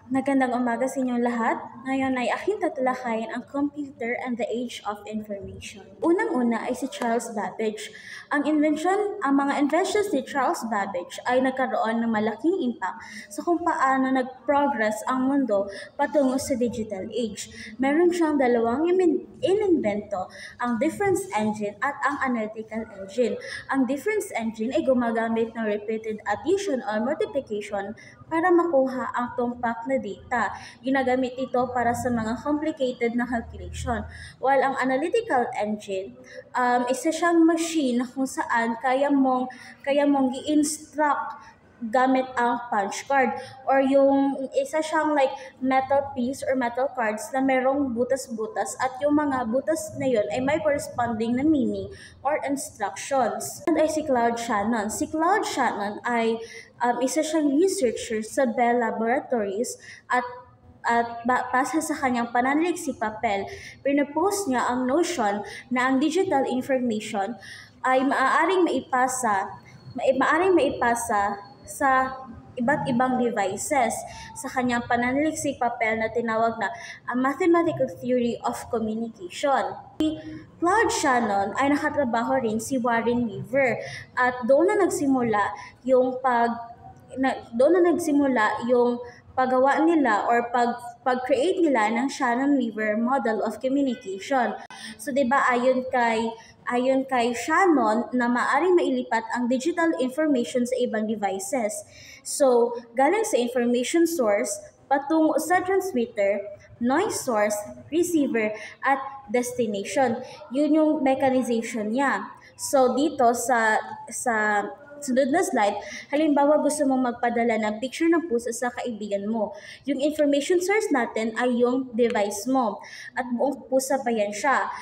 Magandang umaga sa inyong lahat. Ngayon ay aking tatalakayin ang computer and the age of information. Unang-una ay si Charles Babbage. Ang mga inventions ni Charles Babbage ay nagkaroon ng malaking impact sa kung paano nag-progress ang mundo patungo sa digital age. Meron siyang dalawang inimbento, ang difference engine at ang analytical engine. Ang difference engine ay gumagamit ng repeated addition or multiplication para makuha ang tumpak na data. Ginagamit ito para sa mga complicated na calculation. While ang analytical engine, isa siyang machine kung saan kaya mong i-instruct gamit ang punch card or yung isa siyang like metal piece or metal cards na merong butas-butas at yung mga butas na yun ay may corresponding na meaning or instructions. And ay si Claude Shannon. Si Claude Shannon ay isa siyang researcher sa Bell Laboratories at base sa kanyang pananalig si papel, pinopost niya ang notion na ang digital information ay maaaring maipasa sa iba't ibang devices. Sa kanyang pananaliksik papel na tinawag na a mathematical theory of communication. Si Claude Shannon ay nakatrabaho rin si Warren Weaver at doon na nagsimula yung paggawa nila or pag-create nila ng Shannon-Weaver model of communication. So 'di ba ayon kay Shannon na maaring mailipat ang digital information sa ibang devices. So, galing sa information source patungo sa transmitter, noise source, receiver, at destination. Yun yung mechanization niya. So, dito sa sunod na slide, halimbawa gusto mong magpadala ng picture ng pusa sa kaibigan mo. Yung information source natin ay yung device mo at buong pusa pa yan siya.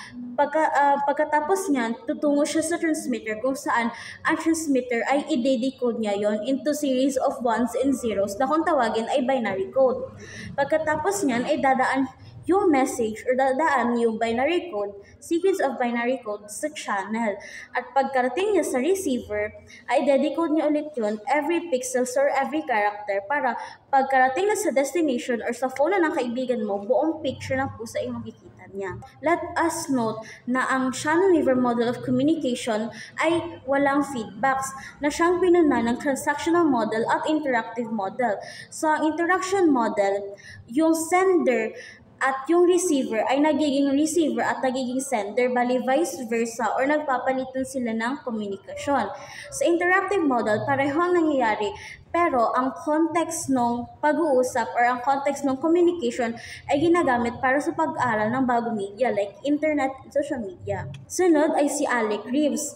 Pagkatapos niyan, tutungo siya sa transmitter kung saan ang transmitter ay i-decode niya yon into series of ones and zeros na kung tawagin ay binary code. Pagkatapos niyan ay dadaan yung message or dadaan yung binary code, sequence of binary code sa channel. At pagkarating niya sa receiver, ay decode niya ulit yun every pixels or every character para pagkarating na sa destination or sa phone ng kaibigan mo, buong picture ng pusa ay makikita niya. Let us note na ang Shannon-Weaver model of communication ay walang feedbacks na siyang pinuna ng transactional model at interactive model. So, ang interaction model, yung sender at yung receiver ay nagiging receiver at nagiging sender, bali vice versa or nagpapalitan sila ng komunikasyon. Sa interactive model, pareho ang nangyayari pero ang context ng pag-uusap or ang context ng communication ay ginagamit para sa pag-aral ng bagong media like internet and social media. Sunod ay si Alec Reeves.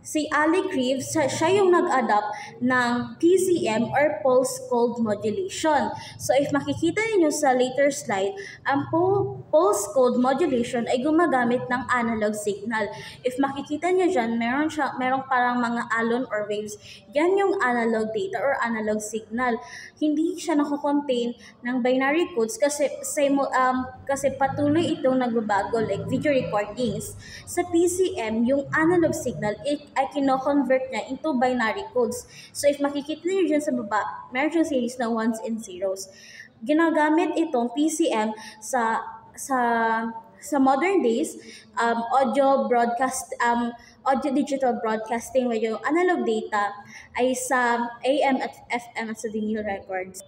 Si Alec Reeves, siya yung nag-adapt ng PCM or Pulse Code Modulation. So if makikita niyo sa later slide, ang Pulse Code Modulation ay gumagamit ng analog signal. If makikita niyo dyan, merong parang mga alon or waves. Yan yung analog data or analog signal. Hindi siya nako-contain ng binary codes kasi patuloy itong nagbabago like video recordings. Sa PCM, yung analog signal ay kino-convert niya into binary codes. So if makikita niyo dyan sa baba, meron siyang series ng ones and zeros. Ginagamit itong PCM sa modern days, audio digital broadcasting where yung analog data ay sa AM at FM at sa vinyl records.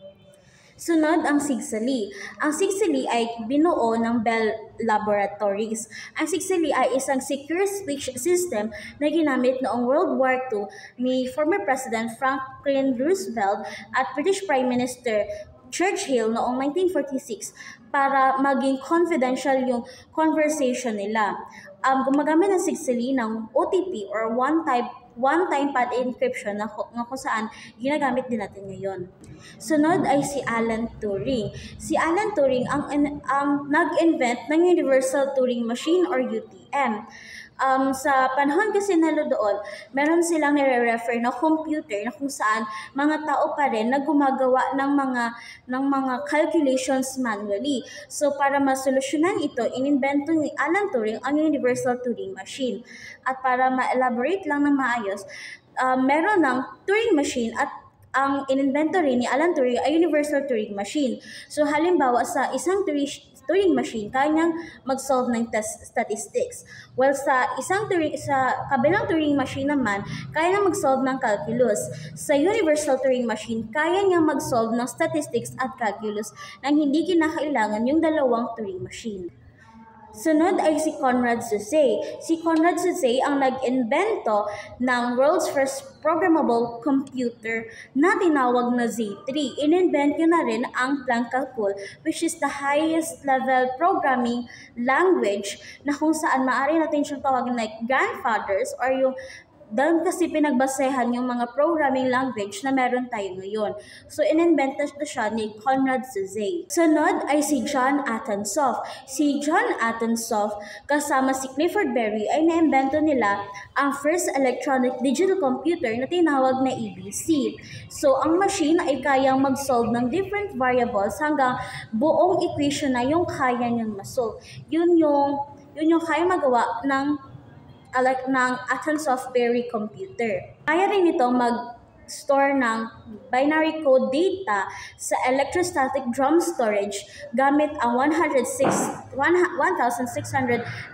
Sunod ang Sigsaly. Ang Sigsaly ay binuo ng Bell Laboratories. Ang Sigsaly ay isang secure speech system na ginamit noong World War II ni former President Franklin Roosevelt at British Prime Minister Churchill noong 1946 para maging confidential yung conversation nila. Gumagamit ng Sigsaly ng OTP or one-time pad encryption na kung saan ginagamit din natin ngayon. Sunod ay si Alan Turing. Si Alan Turing ang nag-invent ng Universal Turing Machine or UTM. Sa panahon kasi nalo doon, meron silang nire-refer na computer na kung saan mga tao pa rin na gumagawa ng mga calculations manually. So para masolusyonan ito, inimbento ni Alan Turing ang Universal Turing Machine. At para ma-elaborate lang ng maayos, meron ng Turing Machine at ang inimbento rin ni Alan Turing ay universal Turing machine. So halimbawa sa isang Turing machine, kanyang mag-solve ng statistics. While sa kabilang Turing machine naman, kaya niyang mag-solve ng calculus. Sa universal Turing machine, kaya niyang mag-solve ng statistics at calculus nang hindi kinakailangan yung dalawang Turing machine. Sunod ay si Conrad Zuse. Si Conrad Zuse ang nag-invento ng world's first programmable computer na tinawag na Z3. In-invent niya na rin ang Planck-Calcul, which is the highest level programming language na kung saan maaari natin siyang tawagin like grandfathers or yung doon kasi pinagbasehan yung mga programming language na meron tayo ngayon. So, in-invent na siya ni Conrad Zuse. Sunod ay si John Attensoft. Si John Attensoft kasama si Clifford Berry ay na-invento nila ang first electronic digital computer na tinawag na EBC. So, ang machine ay kayang mag-solve ng different variables hanggang buong equation na yung kaya niyang ma-solve. Yun yung kaya magawa ng Attensoft Berry computer. Kaya rin ito mag-store ng binary code data sa electrostatic drum storage gamit ang 1,600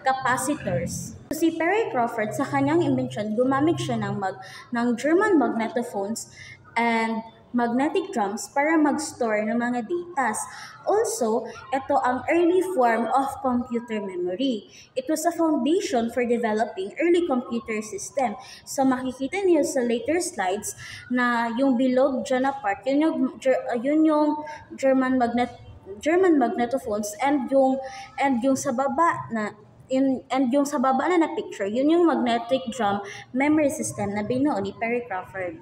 capacitors. Si Perry Crawford sa kanyang invention, gumamit siya ng German magnetophones and magnetic drums para mag-store ng mga datas. Also, ito ang early form of computer memory. It was a foundation for developing early computer system. So makikita niyo sa later slides na yung bilog dyan na part, yun yung German magnetophones and yung sa baba na picture, yun yung magnetic drum memory system na binuo ni Perry Crawford.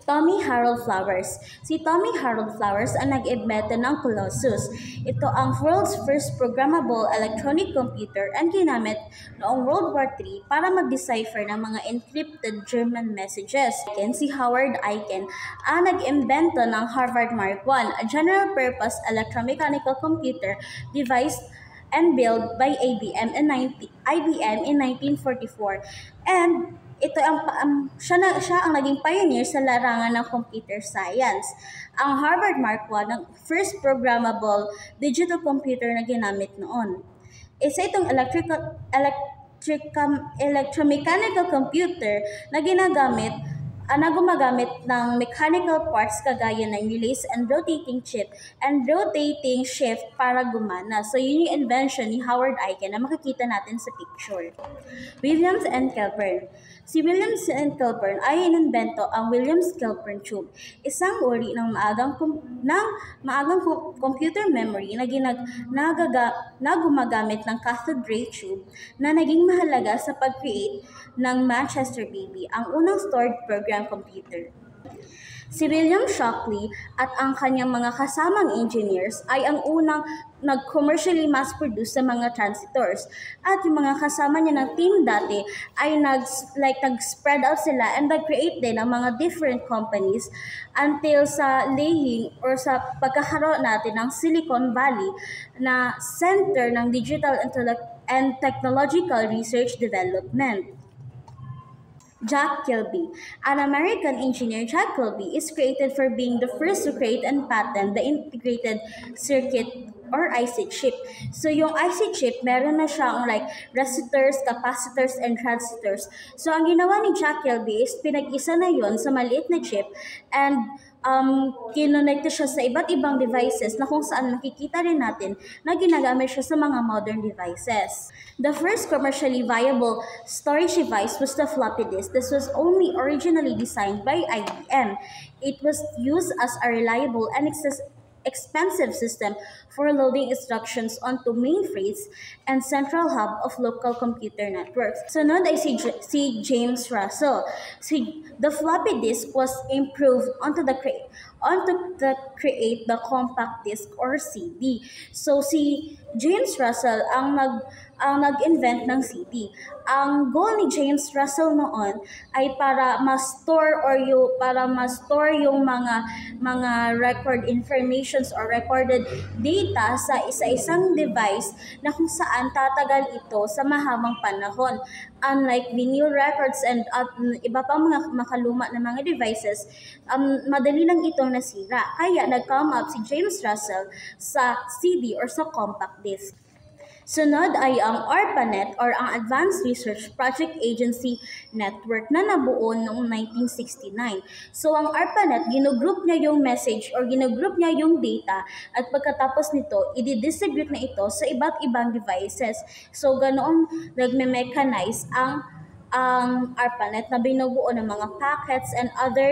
Tommy Harold Flowers. Si Tommy Harold Flowers ang nag-invento ng Colossus. Ito ang world's first programmable electronic computer and ginamit noong World War III para mag-decipher ng mga encrypted German messages. Si Howard Aiken ang nag-invento ng Harvard Mark I, a general-purpose electromechanical computer devised and built by IBM in 1944. And ito siya ang naging pioneer sa larangan ng computer science. Ang Harvard Mark I ang first programmable digital computer na ginamit noon. Isa itong electromechanical computer na gumagamit ng mechanical parts kagaya ng relays and rotating shift para gumana. So yun yung invention ni Howard Aiken na makikita natin sa picture. Williams and Kelvin. Si Williams and Kelvin ay inimbento ang Williams-Kelvin tube, isang uri ng maagang computer memory na gumagamit ng cathode ray tube na naging mahalaga sa pag-create ng Manchester Baby, ang unang stored program computer. Si William Shockley at ang kanyang mga kasamang engineers ay ang unang nag-commercially mass-produce sa mga transistors. At yung mga kasama niya ng team dati ay nag-spread out sila and nag-create din ng mga different companies until sa laying or sa pagkakaroon natin ng Silicon Valley na center ng digital and technological research development. Jack Kilby. An American engineer, Jack Kilby is created for being the first to create and patent the integrated circuit or IC chip. So yung IC chip, meron na siyang resistors, capacitors, and transistors. So ang ginawa ni Jack Kilby is pinag-isa na yon sa maliit na chip and kinonekta siya sa iba't ibang devices na kung saan makikita rin natin na ginagamit siya sa mga modern devices. The first commercially viable storage device was the floppy disk. This was only originally designed by IBM. It was used as a reliable and expensive system for loading instructions onto mainframes and central hub of local computer networks. Sunod ay si James Russell. The floppy disk was improved onto create the compact disk or CD. So si James Russell ang nag-invent ng CD. Ang goal ni James Russell noon ay para ma-store yung mga record informations or recorded data sa isa-isang device na kung saan tatagal ito sa mahabang panahon. Unlike vinyl records and iba pang mga makaluma na mga devices, madali lang itong nasira. Kaya nag-come up si James Russell sa CD or sa compact disc. Sunod ay ang ARPANET or ang Advanced Research Project Agency Network na nabuo noong 1969. So ang ARPANET, ginugroup niya yung message or ginugroup niya yung data at pagkatapos nito, i-distribute na ito sa iba't ibang devices. So ganoon nagme-mechanize ang ARPANET na binubuo ng mga packets and other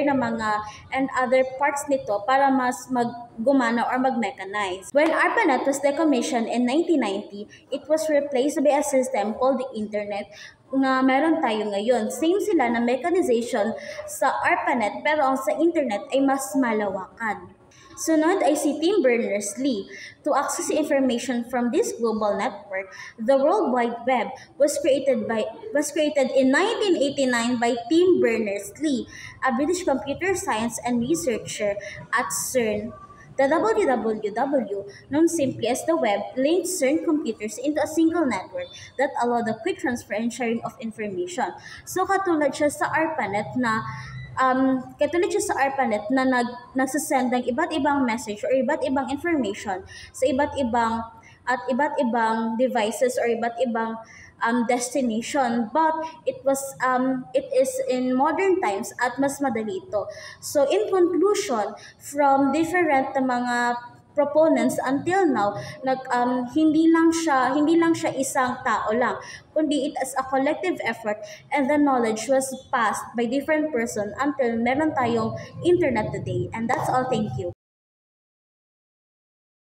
parts nito para mas maggumana or mag-mechanize. When ARPANET was decommissioned in 1990, it was replaced by a system called the Internet na meron tayo ngayon. Same sila na mechanization sa ARPANET pero ang sa Internet ay mas malawakan. Sunod ay si Tim Berners-Lee. To access information from this global network, the World Wide Web was created in 1989 by Tim Berners-Lee, a British computer science and researcher at CERN. The www, known simply as the web, linked CERN computers into a single network that allowed the quick transfer and sharing of information. So katulad siya sa ARPANET na nagsasend ng iba't ibang message or iba't ibang information sa iba't ibang devices or iba't ibang destination, but it is in modern times at mas madali ito. So in conclusion, from different mga proponents until now, hindi lang siya isang tao lang, kundi it as a collective effort, and the knowledge was passed by different person until meron tayong internet today. And that's all. Thank you.